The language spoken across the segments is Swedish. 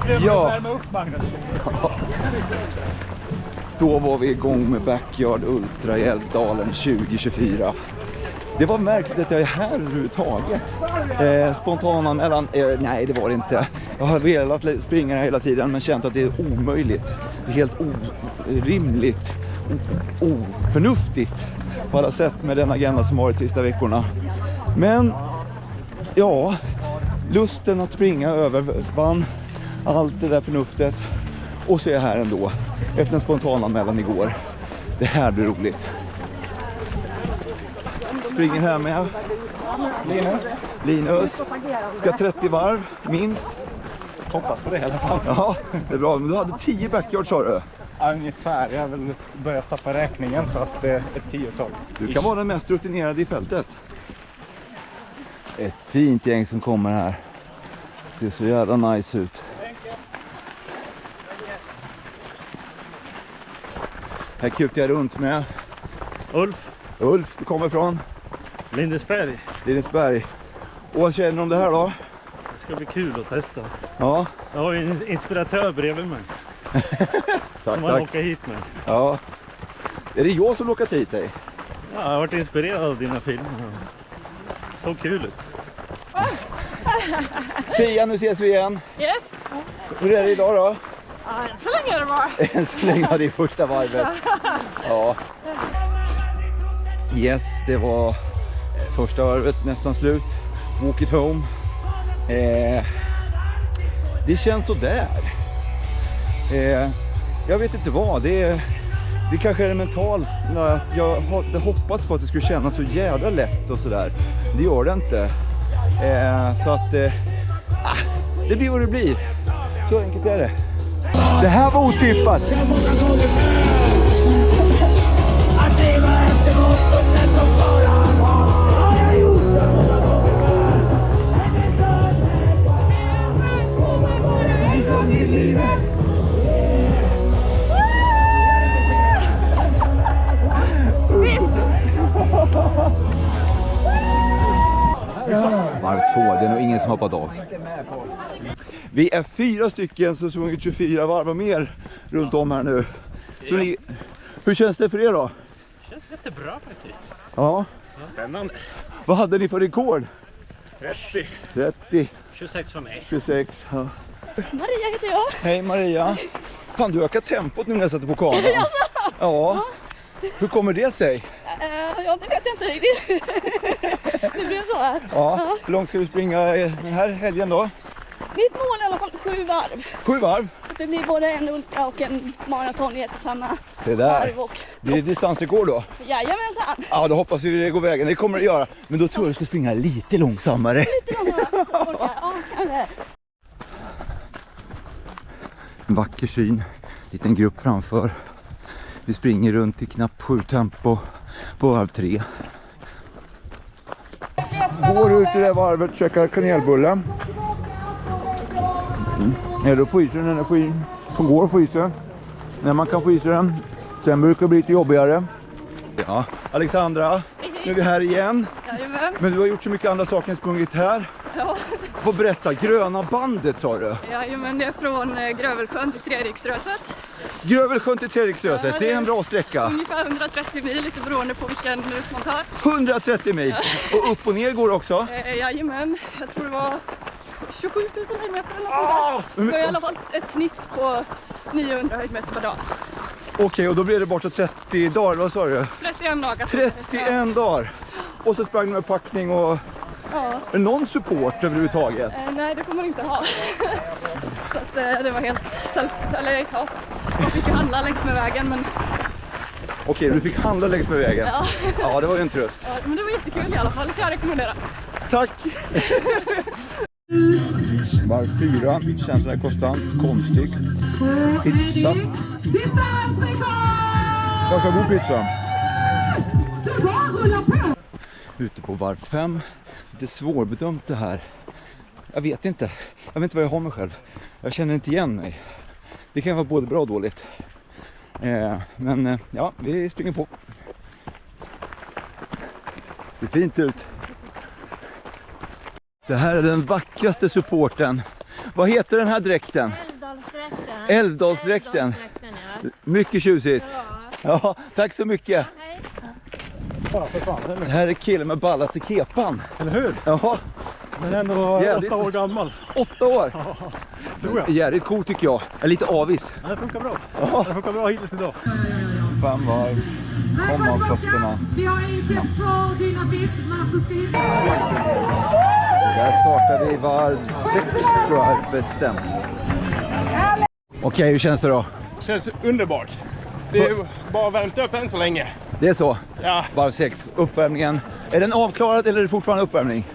Ja. Då var vi igång med Backyard Ultra i Älvdalen 2024. Det var märkligt att jag är här överhuvudtaget. Spontananmälan, nej det var det inte. Jag har velat springa här hela tiden men känt att det är omöjligt. Det är helt orimligt, oförnuftigt på alla sätt med den agenda som varit de sista veckorna. Men ja, lusten att springa övervann allt det där förnuftet. Och så är jag här ändå efter en spontananmälan igår. Det här blir roligt. Springer här med Linus. Ska 30 varv minst. Hoppas på det i alla fall. Ja, det är bra. Men du hade 10 backyard sa du? Ja, ungefär. Jag har väl börjat tappa räkningen så att det är ett 10-tal. Du kan vara den mest rutinerade i fältet. Ett fint gäng som kommer här. Ser så jävla nice ut. Här kutar jag runt med Ulf, du kommer från? Lindesberg. Och vad känner du om det här då? Det ska bli kul att testa. Ja. Jag har ju en inspiratör bredvid mig. Tack. Man åker hit med. Ja. Är det jag som lockat hit dig? Ja, jag har varit inspirerad av dina filmer. Så kul ut. Fia, nu ses vi igen. Yes. Hur är det idag då? Ja, än så länge är det bara. Än så länge var det första varvet. Ja. Yes, det var första varvet nästan slut. Walk it home. Det känns så där. Jag vet inte vad. Det kanske är det mentalt. Att jag hade hoppats på att det skulle kännas så jävla lätt och sådär. Det gör det inte. Så att det blir vad det blir. Så enkelt är det. Det här var otippat. Varv 2, det är nog ingen som hoppat av. Vi är 4 stycken som sprungit 24 varv och mer runt om här nu. Så hur känns det för er då? Det känns jättebra faktiskt. Ja. Spännande. Vad hade ni för rekord? 30. 26 för mig. 26. Ja. Maria heter jag. Hej Maria. Fan, du ökar tempot nu när jag sätter på kameran. Ja. Hur kommer det sig? Ja, det vet jag inte riktigt. Det blev så här. Ja. Hur långt ska du springa den här helgen då? Mitt mål är i alla fall 7 varv. 7 varv? Så det blir både en ultra och en maraton i ett och samma Se där. varv. Och Blir det distansrekord då? jajamensan. Ja, då hoppas vi det går vägen. Det kommer det göra. Men då tror jag du ska springa lite långsammare. Lite långsammare. Ja, kanske. En vacker syn. Liten grupp framför. Vi springer runt i knappt 7 tempo på varv 3. Går ut i det varvet, käkar kanelbulle. Ja, då får i sig den energin som går att få i sig. När man kan få i sig den. Sen brukar det bli lite jobbigare. Ja, Alexandra, nu är vi här igen. Jajamän. Men du har gjort så mycket andra saker än sprungit här. Ja. Få berätta, gröna bandet sa du? Jajamän, det är från Grövelsjön till Treriksröset. Grövelsjön till Treriksröset, det är en bra sträcka. Ungefär 130 mil, lite beroende på vilken rut man tar. 130 mil. Och upp och ner går också? Jajamän, jag tror det var 27 000 höjdmeter eller något sånt där. Det var i alla fall ett snitt på 900 höjdmeter per dag. Okej, och då blir det bortåt 30 dagar, vad sa du? 31 dagar. 31 dagar. Och så sprang du med packning och... Ja. Är det någon support överhuvudtaget? Nej, det får man inte ha. Så att, det var helt eller ja, man fick ju handla längs med vägen, men... Okej, du fick handla längs med vägen. Ja. Ja, det var ju en tröst. Ja, men det var jättekul i alla fall, det kan jag rekommendera. Tack! Varv 4, känslan är konstant, konstig. Pizza. Ganska god pizza. Ute på varv 5. Lite svårbedömt det här. Jag vet inte vad jag har mig själv. Jag känner inte igen mig. Det kan vara både bra och dåligt. Men ja, vi springer på. Ser fint ut. Det här är den vackraste supporten. Vad heter den här dräkten? Älvdalsdräkten. Mycket tjusigt. Ja, tack så mycket. Ja, för fan. Det här är killen med ballaste kepan. Eller hur? Ja, Men ändå jävligt. 8 år gammal. 8 år. Tror jag. Jävligt cool tycker jag. Jag är lite avis. Ja, det funkar bra. Ja. Det funkar bra hittills idag. 5 varv. Komma fötterna. Vi har inte kvar dina bitmar, du ska hitta. Där startar vi varv 6 tror jag bestämt. Okej, hur känns det då? Känns underbart. Det är bara värmt upp än så länge. Det är så? Ja, Varv 6, uppvärmningen. Är den avklarad eller är det fortfarande uppvärmning?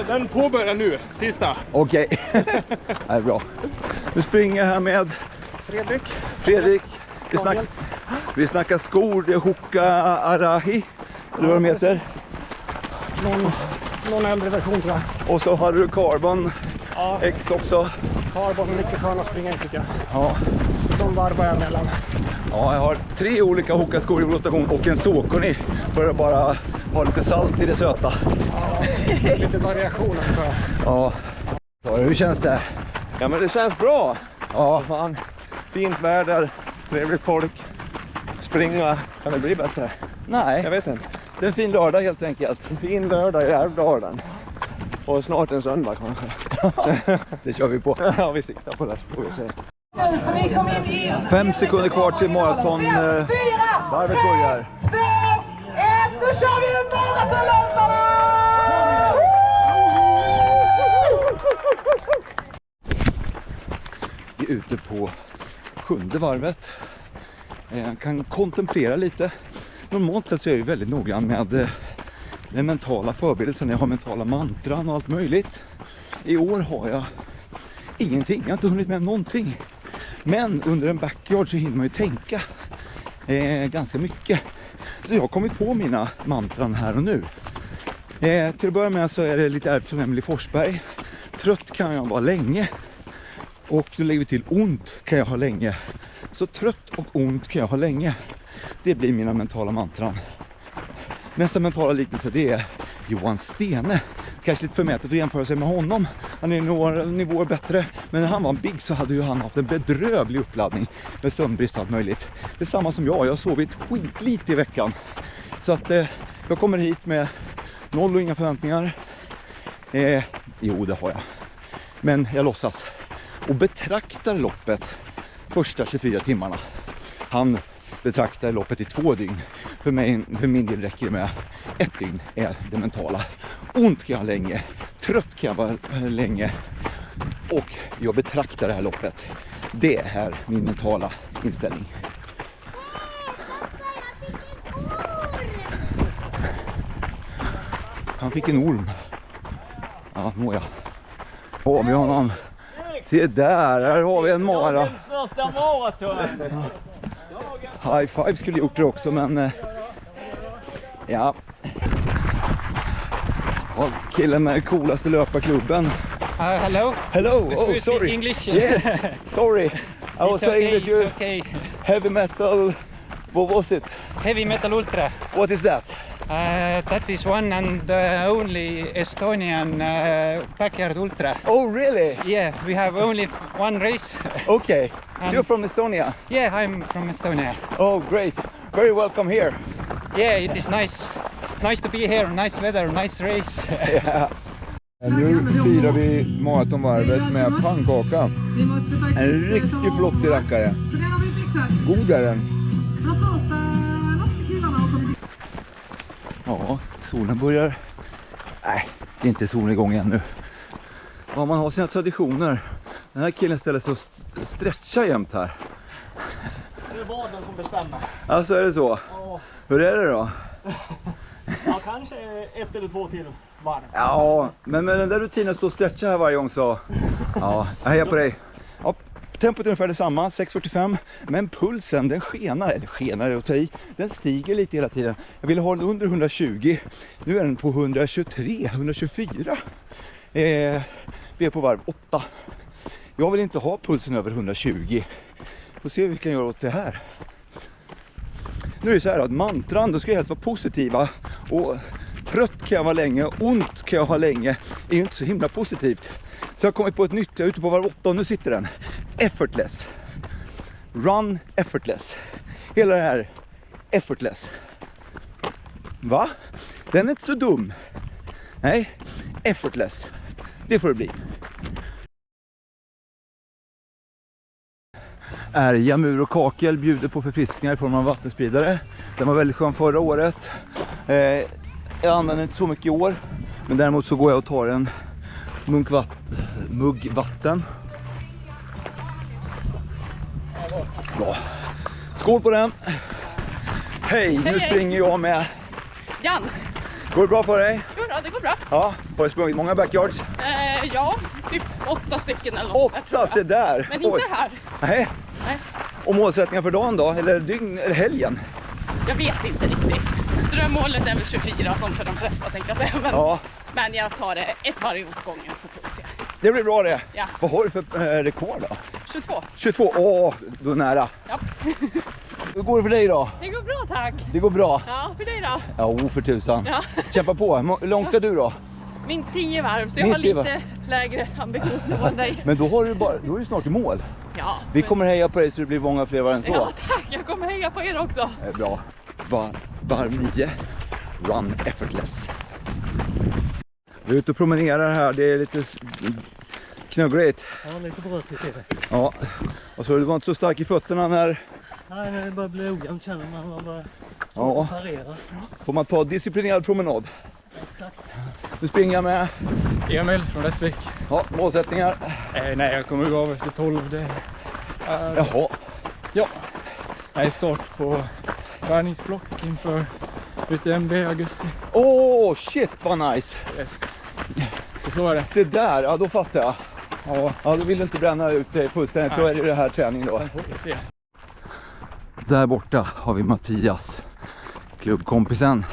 den påbörjar nu, sista. Okej, det är bra. Nu springer jag här med Fredrik. Vi snackar skor, det är Hoka Arahi, eller vad de heter. Någon äldre version tror jag. Och så har du Carbon Ja, X också. Carbon mycket skön att springa i tycker jag. Ja. Så de varvar jag mellan. Ja, jag har 3 olika Hoka-skor i rotation och en Saucony för att bara ha lite salt i det söta. Ja, lite variationer tror jag. Ja. Hur känns det? Ja, men det känns bra. Ja, Fan, fint väder, trevligt folk. Springa, kan det bli bättre? nej. Jag vet inte. Det är en fin lördag helt enkelt. En fin lördag i Älvdalen. Och snart en söndag kanske. Det kör vi på. Ja, vi siktar på det, får vi se. 5 sekunder kvar till maraton. Varvet börjar. 2, 1, nu kör vi ut maratonlöparna! Vi är ute på 7:e varvet. Jag kan kontemplera lite. Normalt sett så är jag ju väldigt noggrann med den mentala förberedelsen. Jag har mentala mantran och allt möjligt. I år har jag ingenting. Jag har inte hunnit med någonting. Men under en backyard så hinner man ju tänka ganska mycket. Så jag har kommit på mina mantran här och nu. Till att börja med så är det lite ärvt som Emily Forsberg. Trött kan jag vara länge. Och då lägger vi till ont kan jag ha länge. Så trött och ont kan jag ha länge. Det blir mina mentala mantran. Nästa mentala liknelse det är Johan Stene. Kanske lite förmätet att jämföra sig med honom. Han är några nivåer bättre. Men när han var big så hade ju han haft en bedrövlig uppladdning med sömnbrist och allt möjligt. Det är samma som jag har sovit skitlite i veckan. Så att jag kommer hit med 0 och inga förväntningar. Jo, det har jag. Men jag låtsas. Och betraktar loppet första 24 timmarna. Han betraktar loppet i 2 dygn. För min del räcker det med 1 dygn är det mentala. Ont kan jag länge, trött kan jag vara länge. Och jag betraktar det här loppet. Det är min mentala inställning. Han fick en orm. Ja, moja. Åh, vi har någon. Se där, här har vi en mara. Första maraton. High five skulle gjort det också, men ja. Och killen med coolaste löparklubben. Hello. Hello, oh you sorry. speak English? Yes, sorry. I was saying that you're okay. heavy metal. What was it? Heavy Metal Ultra. What is that? That is one and only Estonian backyard ultra. Oh really? Yeah, we have only one race. Okay, so you're from Estonia? Yeah, I'm from Estonia. Oh great, very welcome here. Yeah, it is nice. Nice to be here. Nice weather, nice race. Yeah. Nu firar vi maratonvarvet med pannkaka. En riktigt flottig rackare. Så den har vi fixat. God är den. För första loppet killarna har kommit. Ja, solen börjar. Nej, det är inte solen igång ännu. Ja, man har sina traditioner. Den här killen ställer sig och stretchar jämt här. Det är vaden som bestämmer. Alltså är det så? Ja. Hur är det då? Ja, kanske 1 eller 2 till varv. Ja, men med den där rutinen stå och stretcha här varje gång så... Ja, jag hejar på dig. Ja, tempot är ungefär detsamma, 6:45. Men pulsen, den skenar att ta i. Den stiger lite hela tiden. Jag ville ha den under 120. Nu är den på 123, 124. Vi är på varv 8. Jag vill inte ha pulsen över 120. Får se hur vi kan göra åt det här. Nu är det så här att mantran, då ska jag helst vara positiva och trött kan jag vara länge, ont kan jag ha länge. Det är ju inte så himla positivt. Så jag har kommit på ett nytt, jag är ute på varv 8 och nu sitter den. Effortless. Run effortless. Hela det här, effortless. Va? Den är inte så dum. Nej, effortless. Det får det bli. Ärja, mur och kakel bjuder på förfriskningar i form av vattenspridare. Den var väldigt skön förra året. Jag använder inte så mycket i år. Men däremot så går jag och tar en mugg vatten. Bra. Skål på den. Hej, nu springer jag med Jan! Går det bra för dig? Jo då, det går bra. Ja, har du sprungit många backyards? Ja, typ 8 stycken eller något. 8, se där! Men inte här. Nej. Och målsättningar för dagen då? Eller dygn, eller helgen? Jag vet inte riktigt. Drömmålet är väl 24 som för de flesta tänkte jag säga. Men jag tar det ett varje åt gången så får vi se. Det blir bra det. Ja. Vad har du för rekord då? 22. 22, då är nära. Ja. Hur går det för dig då? Det går bra tack. Det går bra? Ja, för dig då? Ja, för tusan. Ja. Kämpa på. Hur långt ska du då? Minst 10 varv, så jag Minst har 10 lite lägre ambitionsnivå än dig. Men då är du snart i mål. Ja. Vi kommer heja på dig så det blir många fler varv än så. Ja tack, jag kommer heja på er också. Bra. Varv 9. Run effortless. Vi är ute och promenerar här. Det är lite knuggligt. Ja, lite brötigt är det. Ja. Och så du var inte så stark i fötterna när... Nej, när det börjar bli ojämnt känner man bara parera. Får man ta disciplinerad promenad. Exakt. Nu springer jag med. Emil från Rättvik. Ja, målsättningar. Nej, jag kommer gå av efter 12. Det är... Jaha. Ja. Jag är start på träningsblock inför UTMB i augusti. Åh, shit vad nice. Yes. Så är det. Se där, ja då fattar jag. Ja, Ja, då vill du inte bränna ut dig fullständigt. Då är det här träning då. sen får vi se. Där borta har vi Mattias, klubbkompisen.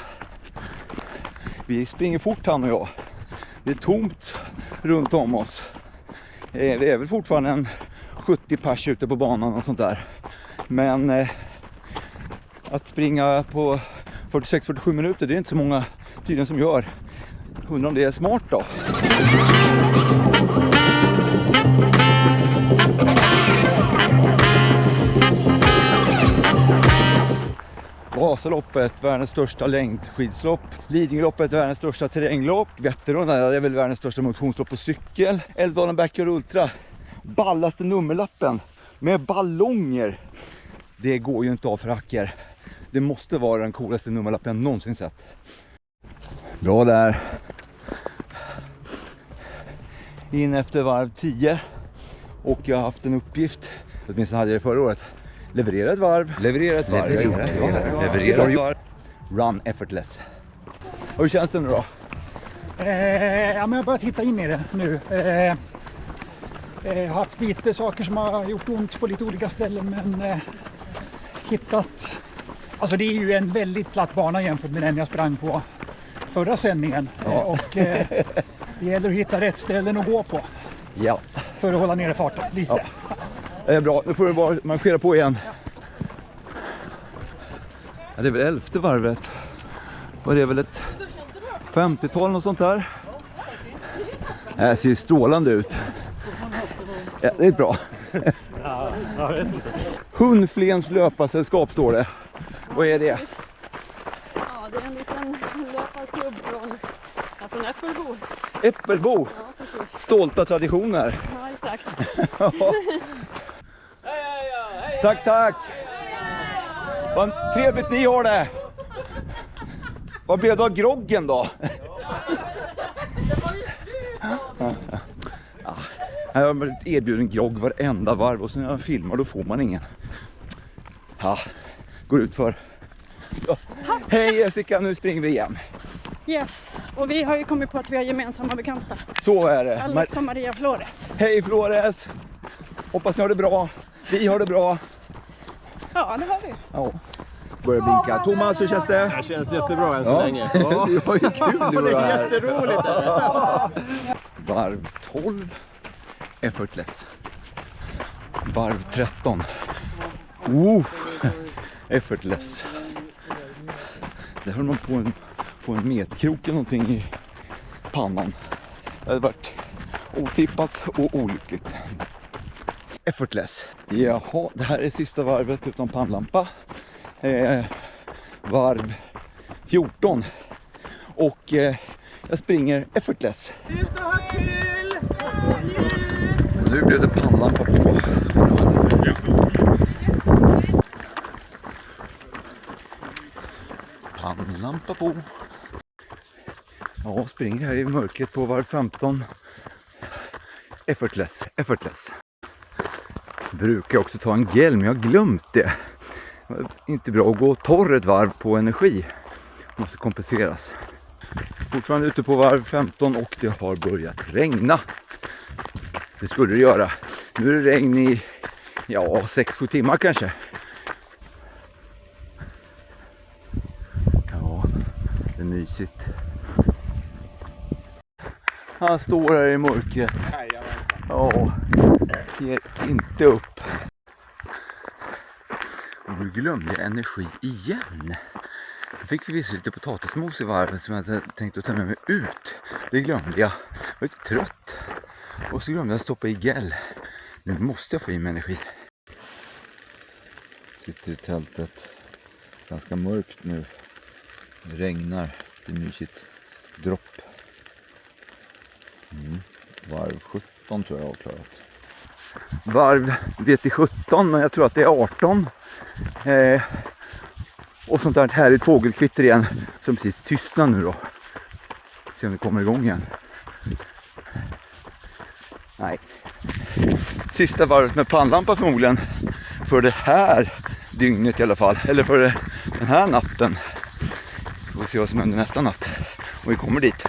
Vi springer fort han och jag. Det är tomt runt om oss. Vi är väl fortfarande en 70 pers ute på banan och sånt där. Men att springa på 46-47 minuter, det är inte så många tydligen som gör. Undrar om det är smart då. Vasaloppet, världens största längdskidslopp. Lidingöloppet, världens största terränglopp. Vätternrundan är väl världens största motionslopp på cykel. Älvdalen Backyard Ultra, ballaste nummerlappen med ballonger. Det går ju inte av för hacker. Det måste vara den coolaste nummerlappen jag någonsin sett. Bra där. In efter varv 10. Och jag har haft en uppgift, åtminstone hade jag det förra året. Leverera ett varv. Run effortless. Och hur känns det nu då? Ja, men jag har börjat hitta in i det nu. Jag har haft lite saker som har gjort ont på lite olika ställen, men hittat... Alltså det är ju en väldigt platt bana jämfört med den jag sprang på förra sändningen. Ja. Och det gäller att hitta rätt ställen att gå på. Ja. För att hålla nere farten lite. Ja. Det är bra, nu får du bara marschera på igen. Ja, det är väl 11:e varvet. Och det är väl ett 50-tal och sånt där. Det ser strålande ut. Ja, det är bra. Ja, jag vet inte. Hundflens löparsällskap står det. Vad är det? Ja, det är en liten löparklubb från Äppelbo. Äppelbo. Ja, precis. Stolta traditioner. Ja, exakt. Ja. Tack, tack. Vad trevligt ni har det. Vad blev det av groggen då? Jag har blivit erbjuden grogg varenda varv och sen när jag filmar då får man ingen. Ja, går ut för. Ja. Hej Jessica, nu springer vi igen. Yes, och vi har ju kommit på att vi har gemensamma bekanta. Så är det. Alex och Maria Flores. Hej Flores. Hoppas ni har det bra. Vi har det bra. Ja, det har vi. Ja. Börjar blinka. Thomas, hur känns det? Det känns jättebra än så länge. Ja, det var ju kul nu Det då är här. jätteroligt. Varv 12. Effortless. Varv 13. Effortless. Där höll man på en få en metkrok eller någonting i pannan. Det hade varit otippat och olyckligt. Effortless. Jaha, det här är sista varvet utan pannlampa. Varv 14. Och jag springer effortless. Ut och ha kul! Nu blev det pannlampa på. Pannlampa på. Ja, springer här i mörkret på varv 15. Effortless. Brukar också ta en gel, men jag har glömt det. Det är inte bra att gå torr ett varv på energi. Måste kompenseras. Fortfarande ute på varv 15 och det har börjat regna. Det skulle det göra. Nu är det regn i 6-7 timmar kanske. Ja, det är mysigt. Han står här i mörkret. Ja, ger inte upp. Och nu glömde jag energi igen. Jag fick visst lite potatismos i varvet som jag hade tänkt att ta med mig ut. Det glömde jag. Jag var lite trött. Och så glömde jag stoppa i gel. Nu måste jag få i mig energi. Sitter i tältet. Ganska mörkt nu. Det regnar. Det är mysigt. Dropp. Varv 17 tror jag har klarat. Varv VT17, men jag tror att det är 18. Och sånt där härligt fågelkvitter igen som precis tystnar nu då. Se om det kommer igång igen. Nej. Sista varvet med pannlampa förmodligen. För det här dygnet i alla fall. Eller för den här natten. Vi får se vad som händer nästa natt. Och vi kommer dit.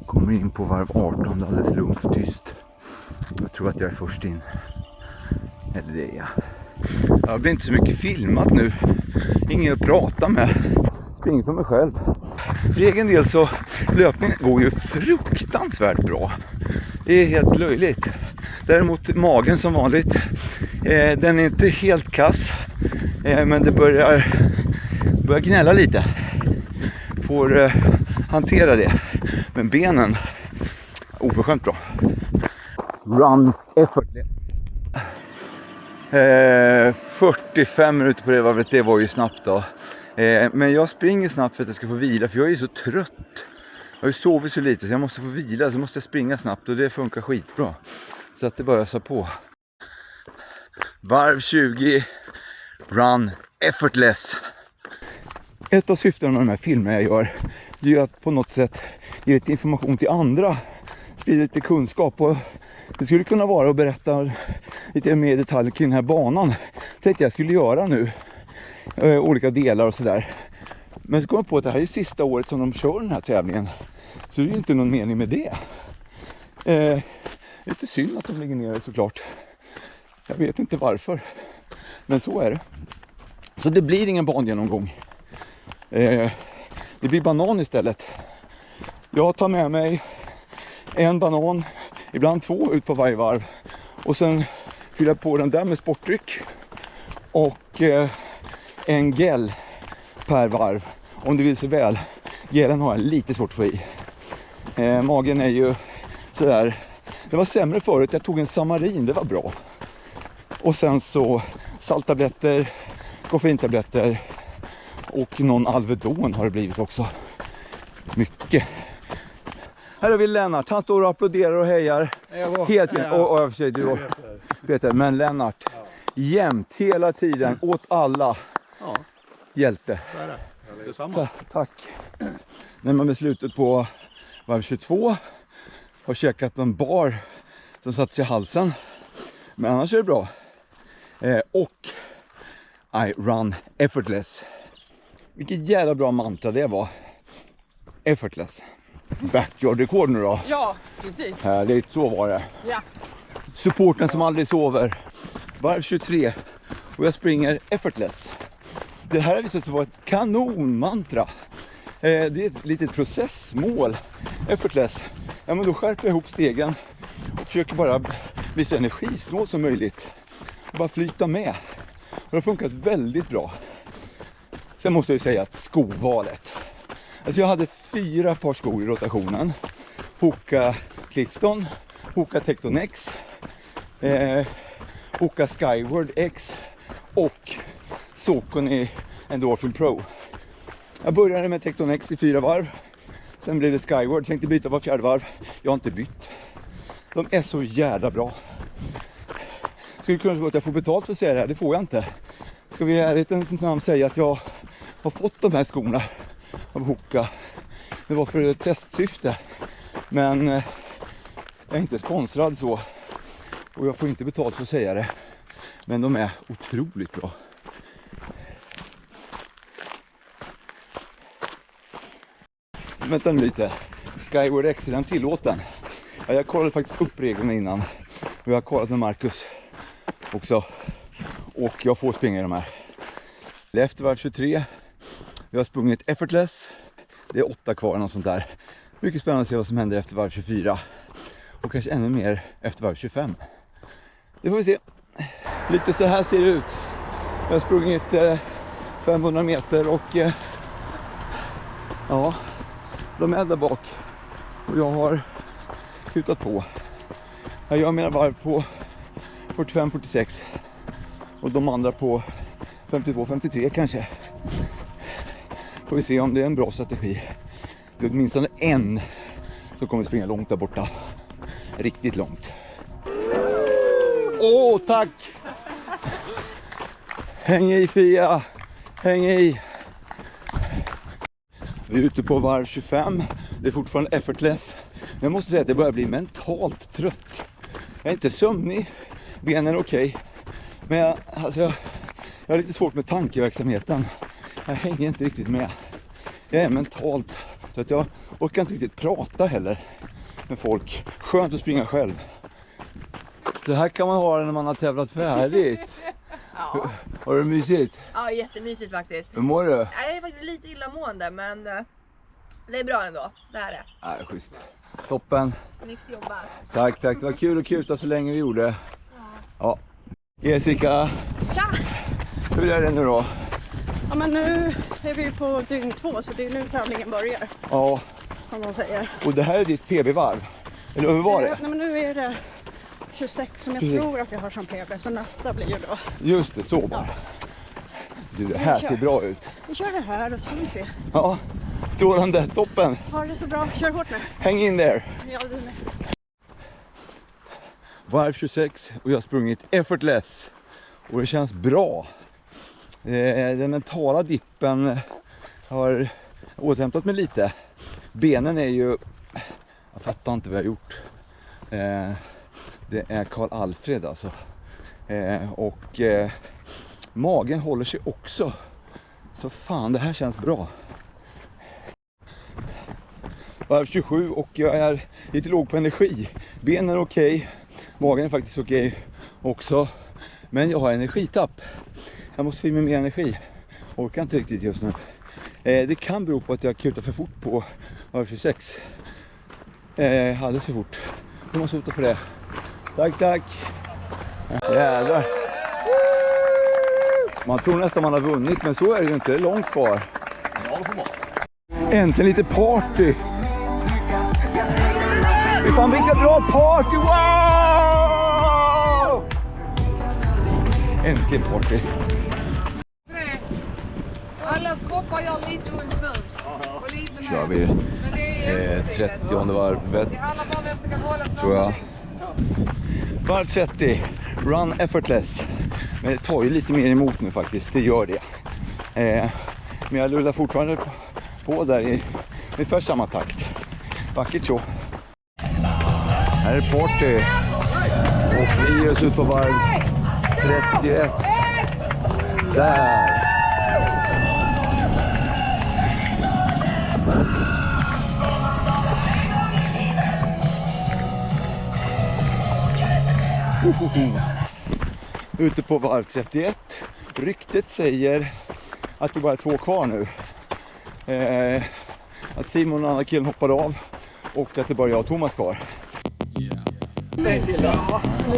Kommer in på varv 18, alldeles lugnt och tyst. Jag tror att jag är först in. Eller det är jag. Jag blir inte så mycket filmat nu. Ingen att prata med. Springer för mig själv. För egen del så löpningen går ju fruktansvärt bra. Det är helt löjligt. Däremot magen som vanligt. Den är inte helt kass. Men det börjar gnälla lite. Får hantera det. Men benen oförskämt bra. Run effortless. 45 minuter på det varvet, det var ju snabbt då. Men jag springer snabbt för att jag ska få vila, för jag är så trött. Jag har ju sovit så lite så jag måste få vila, så måste jag springa snabbt och det funkar skitbra. Så att det bara så på. Varv 20. Run effortless. Ett av syftena med de här filmerna jag gör, det är ju att på något sätt ge lite information till andra. Sprida lite kunskap, och det skulle kunna vara att berätta lite mer detaljer kring den här banan. Tänkte jag skulle göra nu. Olika delar och sådär. Men så kom jag på att det här är sista året som de kör den här tävlingen. Så det är ju inte någon mening med det. Det är lite synd att de ligger ner såklart. Jag vet inte varför. Men så är det. Så det blir ingen bangenomgång. Det blir banan istället. Jag tar med mig en banan, ibland 2 ut på varje varv. Och sen fyller jag på den där med sportdryck. Och en gel per varv. Om du vill så väl. Gelen har jag lite svårt att få i. Magen är ju sådär. Det var sämre förut. Jag tog en Samarin, det var bra. Och sen så salttabletter, koffeintabletter och någon Alvedon har det blivit också. Mycket. Här har vi Lennart. Han står och applåderar och hejar. Helt och för sig du Peter, men Lennart jämt hela tiden åt alla. Ja. Hjälte. Så är det. Detsamma. Tack. När man beslutet på varv 22 har käkat en bar som satt sig i halsen. Men annars är det bra. Och I run effortless. Vilket jävla bra mantra det var. Effortless. Backyard-rekord nu då. Ja, precis. Härligt, så var det. Ja. Supporten som aldrig sover. Varv 23. Och jag springer effortless. Det här har visat sig vara ett kanonmantra. Det är ett litet processmål. Effortless. Ja, men då skärper jag ihop stegen och försöker bara bli så energisnål som möjligt. Och bara flyta med. Och det har funkat väldigt bra. Sen måste jag ju säga att skovalet. Alltså jag hade 4 par skor i rotationen. Hoka Clifton, Hoka Tecton X, Hoka Skyward X och Saucony Endorphin Pro. Jag började med Tecton X i 4 varv. Sen blev det Skyward, tänkte byta var 4:e varv. Jag har inte bytt. De är så jävla bra. Skulle kunna tro att jag får betalt för att säga det här, det får jag inte. Ska vi i ärlighetens namn säga att jag har fått de här skorna av Hoka. Det var för ett testsyfte. Men jag är inte sponsrad så. Och jag får inte betalt för att säga det. Men de är otroligt bra. Vänta nu lite. Skyward X, är den tillåten? Ja, jag kollade faktiskt upp reglerna innan. Och jag har kollat med Marcus också. Och jag får springa i de här. Det är efter varv 23. Vi har sprungit effortless. Det är 8 kvar, något sånt där. Mycket spännande att se vad som händer efter varv 24. Och kanske ännu mer efter varv 25. Det får vi se. Lite så här ser det ut. Jag har sprungit 500 meter och ja, de är där bak. Och jag har kutat på. Jag gör mina varv på 45-46. Och de andra på 52-53 kanske. Får vi se om det är en bra strategi. Det är åtminstone en som kommer springa långt där borta. Riktigt långt. Åh, tack! Häng i Fia! Häng i! Vi är ute på varv 25. Det är fortfarande effortless. Men jag måste säga att jag börjar bli mentalt trött. Jag är inte sömnig. Benen är okej. Men jag har lite svårt med tankeverksamheten. Jag hänger inte riktigt med. Jag är mentalt. Så att jag orkar inte riktigt prata heller med folk. Skönt att springa själv. Så här kan man ha det när man har tävlat färdigt. Ja. Har du mysigt? Ja, jättemysigt faktiskt. Hur mår du? Jag är faktiskt lite illamående, men det är bra ändå. Det här är. Nej, schysst. Toppen. Snyggt jobbat. Tack. Det var kul att kuta så länge vi gjorde. Ja. Jessica. Tja! Hur är det nu då? Ja, men nu är vi på dygn 2, så det är nu tävlingen börjar, Ja. som de säger. Och det här är ditt PB-varv? Eller hur var det? Nej, men nu är det 26 som jag tror att jag har som PB, så nästa blir ju då. Just det, så bara. Du, det Så här vi kör. ser bra ut. Vi kör det här och så får vi se. Ja, strålande, toppen. Ha det så bra, kör hårt nu. Häng in där. Ja, du med. Varv 26 och jag har sprungit effortless. Och det känns bra. Den mentala dippen har återhämtat mig lite. Benen är ju... Jag fattar inte vad jag har gjort. Det är Karl Alfred alltså. Och magen håller sig också. Så fan, det här känns bra. Varv 27 och jag är lite låg på energi. Benen är okej. Magen är faktiskt okej också. Men jag har energitapp. Jag måste få in mer energi. Orkar inte riktigt just nu. Det kan bero på att jag kutar för fort på varv 26. Alldeles för fort. Jag måste sluta för det. Tack. Jävlar. Man tror nästan man har vunnit, men så är det ju inte. Det är långt kvar. Äntligen lite party. Fy fan, vilka bra party. Wow! Äntligen party. Allas kroppar gör lite ont nu. Och lite mer. Kör vi 30:e varvet, tror jag. Varv 30, run effortless. Men det tar ju lite mer emot nu faktiskt, det gör det. Men jag lullar fortfarande på där i ungefär samma takt. Vackert så. Här är party. Och vi ger oss ut på varv 31. Där. Ute på varv 31. Ryktet säger att det bara är 2 kvar nu. Att Simon och andra killen hoppar av och att det bara är jag och Thomas kvar. Nu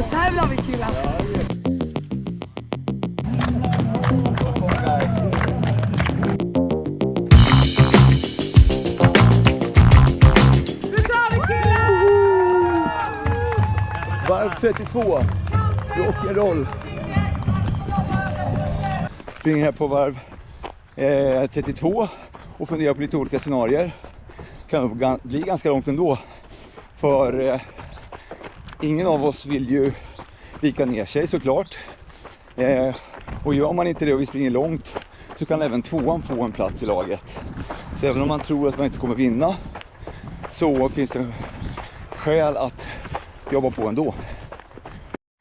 tävlar vi, killar. Varv 32. Rock'n'roll. Springer här på varv 32 och funderar på lite olika scenarier. Kan bli ganska långt ändå. För ingen av oss vill ju vika ner sig såklart. Och gör man inte det och vi springer långt så kan även tvåan få en plats i laget. Så även om man tror att man inte kommer vinna så finns det skäl att jobba på ändå.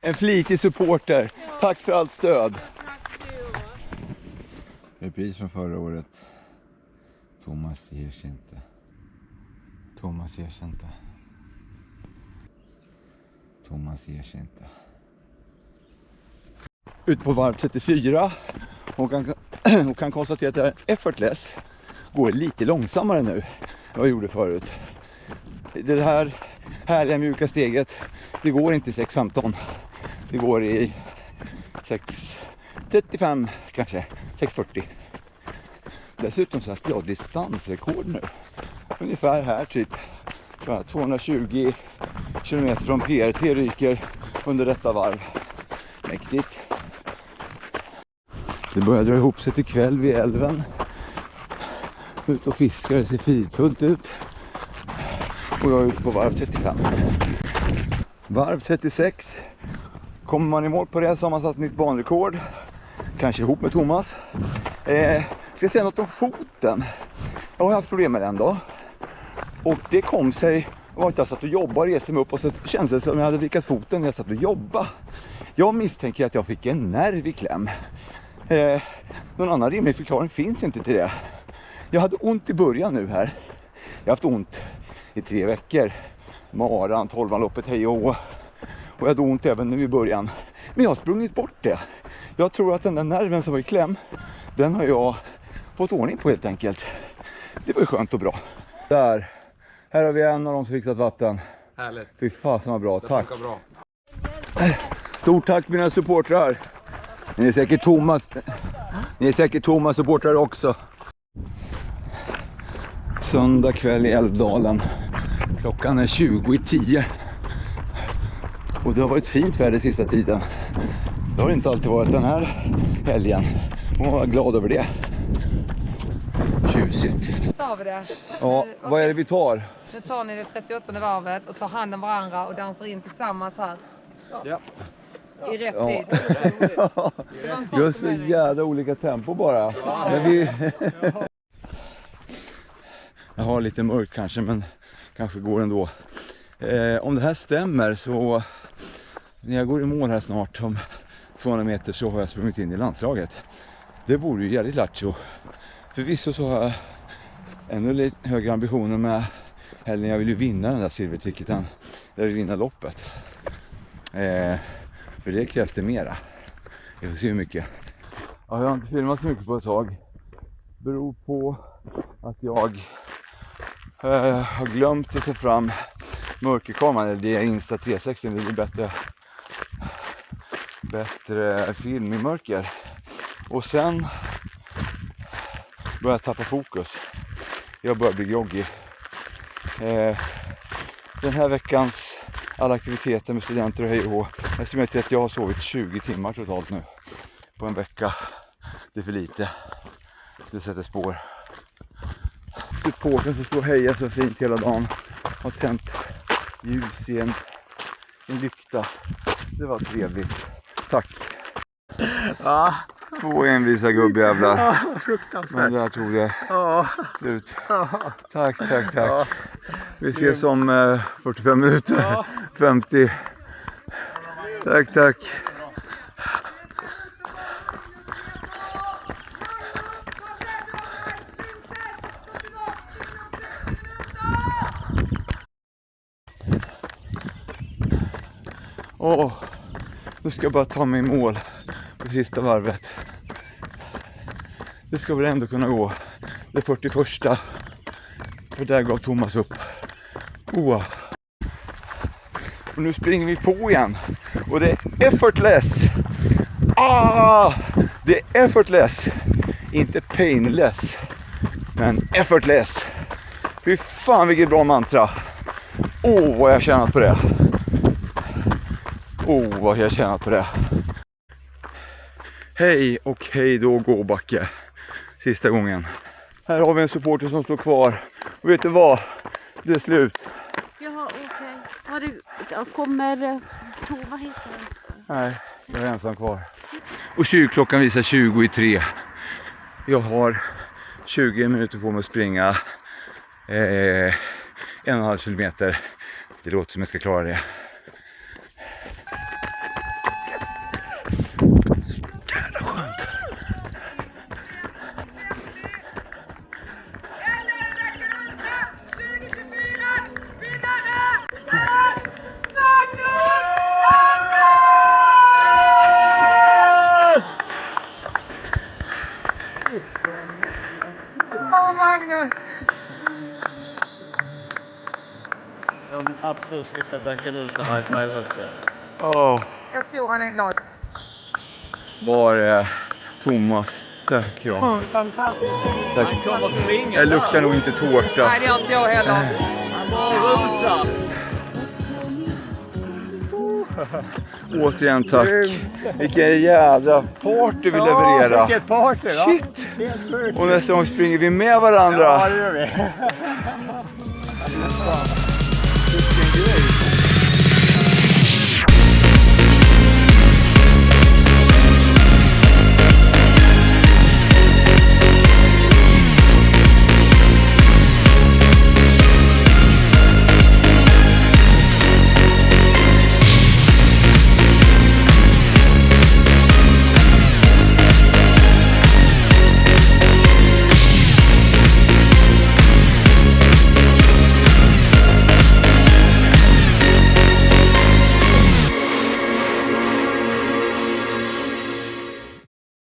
En flitig supporter. Tack för allt stöd. Repris från förra året. Thomas ger sig inte. Thomas ger sig inte. Thomas ger sig inte. Ut på varv 34 och kan konstatera att det är effortless. Går lite långsammare nu än vad jag gjorde förut. Det här härliga mjuka steget, det går inte i 6.15. Det går i 6.35 kanske, 6.40. Dessutom satt jag distansrekord nu. Ungefär här typ 220 km från PRT ryker under detta varv. Mäktigt. Det börjar dra ihop sig till kväll vid älven. Ut och fiskar, det ser fridfullt ut. Och jag är ute på varv 35. Varv 36. Kommer man i mål på det så har man satt nytt banrekord. Kanske ihop med Thomas. Ska jag säga något om foten? Jag har haft problem med den då. Och det kom sig, jag var inte satt och jobbade, reste mig upp och så kändes det som jag hade vikat foten när jag satt och jobbade. Jag misstänker att jag fick en nerv i kläm. Någon annan rimlig förklaring finns inte till det. Jag hade ont i början nu här. Jag har haft ont i 3 veckor. Maran, 12-loppet, hej och hå. Och jag hade ont även nu i början. Men jag har sprungit bort det. Jag tror att den där nerven som var i kläm, den har jag fått ordning på helt enkelt. Det var ju skönt och bra. Där. Här har vi en av dem som fixat vatten. Härligt. Fy fasen vad bra, tack. Bra. Stort tack mina supportrar. Ni är säkert Thomas supportrar också. Söndag kväll i Älvdalen. Klockan är 20:10. Och det har varit fint väder sista tiden. Det har inte alltid varit den här helgen. Och man var glad över det. Tjusigt. Tar vi det. Ja, vad är det vi tar? Nu tar ni det 38:e varvet och tar hand om varandra och dansar in tillsammans här. Ja. I rätt tid. Just så jävla olika tempo bara. Men jag har lite mörkt kanske, men kanske går ändå. Om det här stämmer så när jag går i mål här snart om 200 meter så har jag sprungit in i landslaget. Det vore ju jävligt lattjo. Förvisso så har jag ännu lite högre ambitioner med helgen. Jag vill ju vinna den där silverticketen. Jag vill vinna loppet. För det krävs det mera. Jag får se hur mycket. Ja, jag har inte filmat så mycket på ett tag. Beror på att jag har glömt att ta fram mörkerkameran. Det är Insta 360. Det blir bättre film i mörker. Och sen börjar jag tappa fokus. Jag börjar bli groggy. Den här veckans alla aktiviteter med studenter och hej och hå. Jag estimerar till att jag har sovit 20 timmar totalt nu på en vecka. Det är för lite. Det sätter spår. Supporten som står och hejar så fint hela dagen. Har tänt ljus i en lykta. Det var trevligt. Tack. Ja. 2 envisa gubbjävlar. Ja, fruktansvärt. Men där tog det slut. Tack. Ja. Vi ses om 45 minuter. 50. Tack. Nu ska jag bara ta mig i mål på sista varvet. Det ska väl ändå kunna gå. Det 41:a. För där gav Thomas upp. Och nu springer vi på igen. Och det är effortless. Det är effortless. Inte painless. Men effortless. Fy fan vilket bra mantra. Vad jag har tjänat på det. Oh, vad jag tjänar på det. Hej och hej då Gåbacke. Sista gången. Här har vi en supporter som står kvar. Och vet du vad? Det är slut. Jaha, okej. Kommer Tova hit? Nej, jag är ensam kvar. Och kyrkklockan visar 20:03. Jag har 20 minuter på mig att springa 1,5 kilometer. Det låter som jag ska klara det. Jävla skönt. Magnus! Den absolut sista bänken ut high five också. Jag tror han är glad. Var är Thomas? Tack, ja. Fantastiskt. Tack. Jag luktar nog inte tårta. Nej, det gör inte jag heller. Återigen tack. Vilken jävla fart du vill leverera. Vilket party va? Shit! Och nästa gång springer vi med varandra. Ja, det gör vi. Vilken grej.